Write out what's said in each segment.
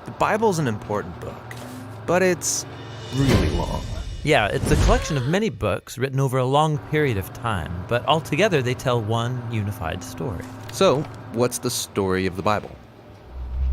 The Bible's an important book, but it's really long. Yeah, it's a collection of many books written over a long period of time, but altogether they tell one unified story. So, what's the story of the Bible?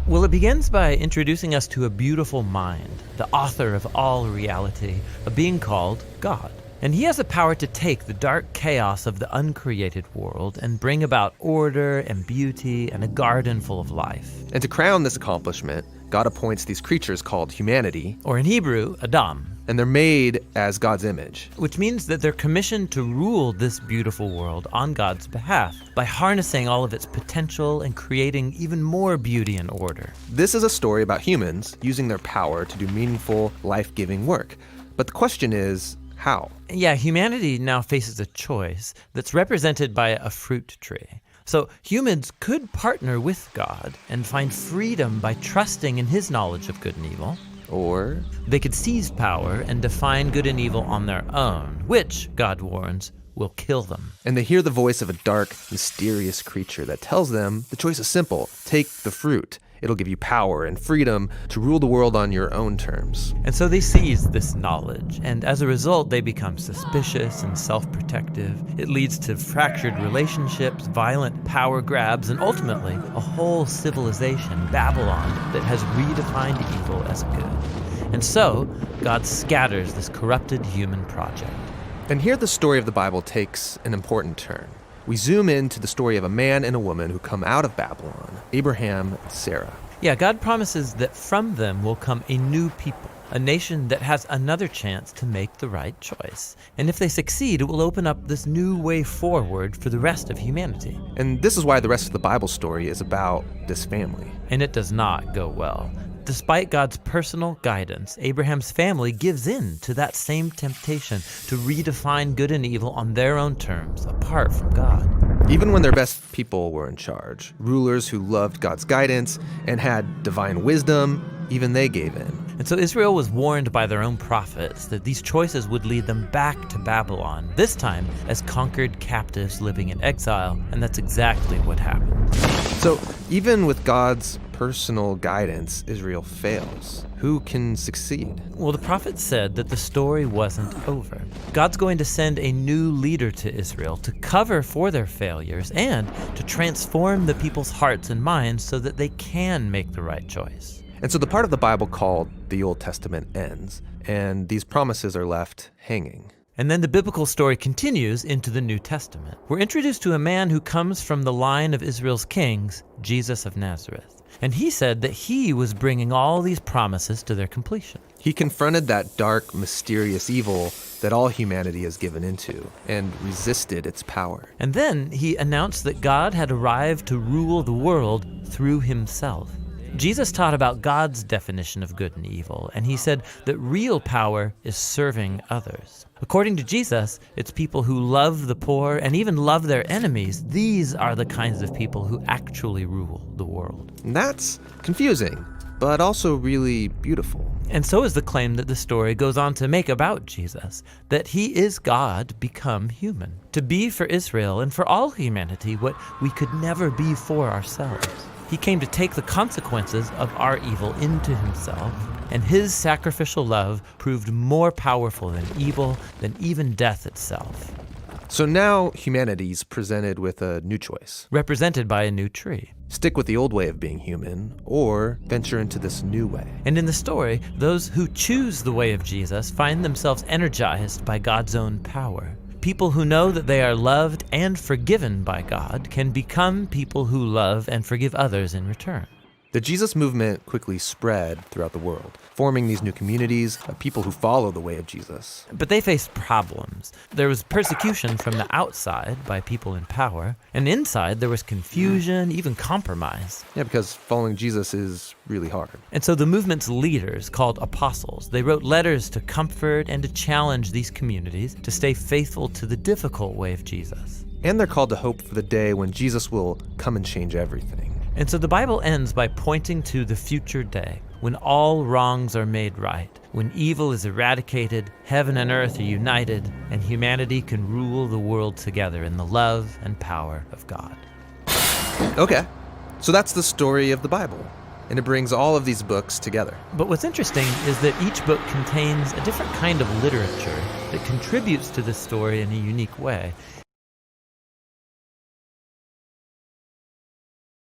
Well, it begins by introducing us to a beautiful mind, the author of all reality, a being called God. And he has the power to take the dark chaos of the uncreated world and bring about order and beauty and a garden full of life. And to crown this accomplishment, God appoints these creatures called humanity, Or in Hebrew, Adam. and they're made as God's image. Which means that they're commissioned to rule this beautiful world on God's behalf by harnessing all of its potential and creating even more beauty and order. This is a story about humans using their power to do meaningful, life-giving work. But the question is, how? Yeah, humanity now faces a choice that's represented by a fruit tree. So humans could partner with God and find freedom by trusting in his knowledge of good and evil. Or They could seize power and define good and evil on their own, which, God warns, will kill them. and they hear the voice of a dark, mysterious creature that tells them the choice is simple. Take the fruit. It'll give you power and freedom to rule the world on your own terms. And so they seize this knowledge, and as a result, they become suspicious and self-protective. It leads to fractured relationships, violent power grabs, and ultimately, a whole civilization, Babylon, that has redefined evil as good. And so, God scatters this corrupted human project. And here the story of the Bible takes an important turn. We zoom into the story of a man and a woman who come out of Babylon, Abraham and Sarah. Yeah, God promises that from them will come a new people, a nation that has another chance to make the right choice. And if they succeed, it will open up this new way forward for the rest of humanity. And this is why the rest of the Bible story is about this family. And it does not go well. Despite God's personal guidance, Abraham's family gives in to that same temptation to redefine good and evil on their own terms, apart from God. Even when their best people were in charge, rulers who loved God's guidance and had divine wisdom, even they gave in. And so Israel was warned by their own prophets that these choices would lead them back to Babylon, this time as conquered captives living in exile, and that's exactly what happened. So even with God's personal guidance, Israel fails. Who can succeed? Well, the prophet said that the story wasn't over. God's going to send a new leader to Israel to cover for their failures and to transform the people's hearts and minds so that they can make the right choice. And so the part of the Bible called the Old Testament ends, and these promises are left hanging. And then the biblical story continues into the New Testament. We're introduced to a man who comes from the line of Israel's kings, Jesus of Nazareth. And he said that he was bringing all these promises to their completion. He confronted that dark, mysterious evil that all humanity has given into and resisted its power. And then he announced that God had arrived to rule the world through himself. Jesus taught about God's definition of good and evil, and he said that real power is serving others. According to Jesus, it's people who love the poor and even love their enemies. These are the kinds of people who actually rule the world. And that's confusing, but also really beautiful. And so is the claim that the story goes on to make about Jesus, that he is God become human, to be for Israel and for all humanity what we could never be for ourselves. He came to take the consequences of our evil into himself, and his sacrificial love proved more powerful than evil, than even death itself. So now humanity's presented with a new choice. Represented by a new tree. Stick with the old way of being human, or venture into this new way. And in the story, those who choose the way of Jesus find themselves energized by God's own power. People who know that they are loved and forgiven by God can become people who love and forgive others in return. The Jesus movement quickly spread throughout the world, forming these new communities of people who follow the way of Jesus. But they faced problems. There was persecution from the outside by people in power, and inside there was confusion, even compromise. Yeah, because following Jesus is really hard. And so the movement's leaders, called apostles, they wrote letters to comfort and to challenge these communities to stay faithful to the difficult way of Jesus. And they're called to hope for the day when Jesus will come and change everything. And so the Bible ends by pointing to the future day, when all wrongs are made right, when evil is eradicated, heaven and earth are united, and humanity can rule the world together in the love and power of God. Okay, so that's the story of the Bible. and it brings all of these books together. But what's interesting is that each book contains a different kind of literature that contributes to the story in a unique way.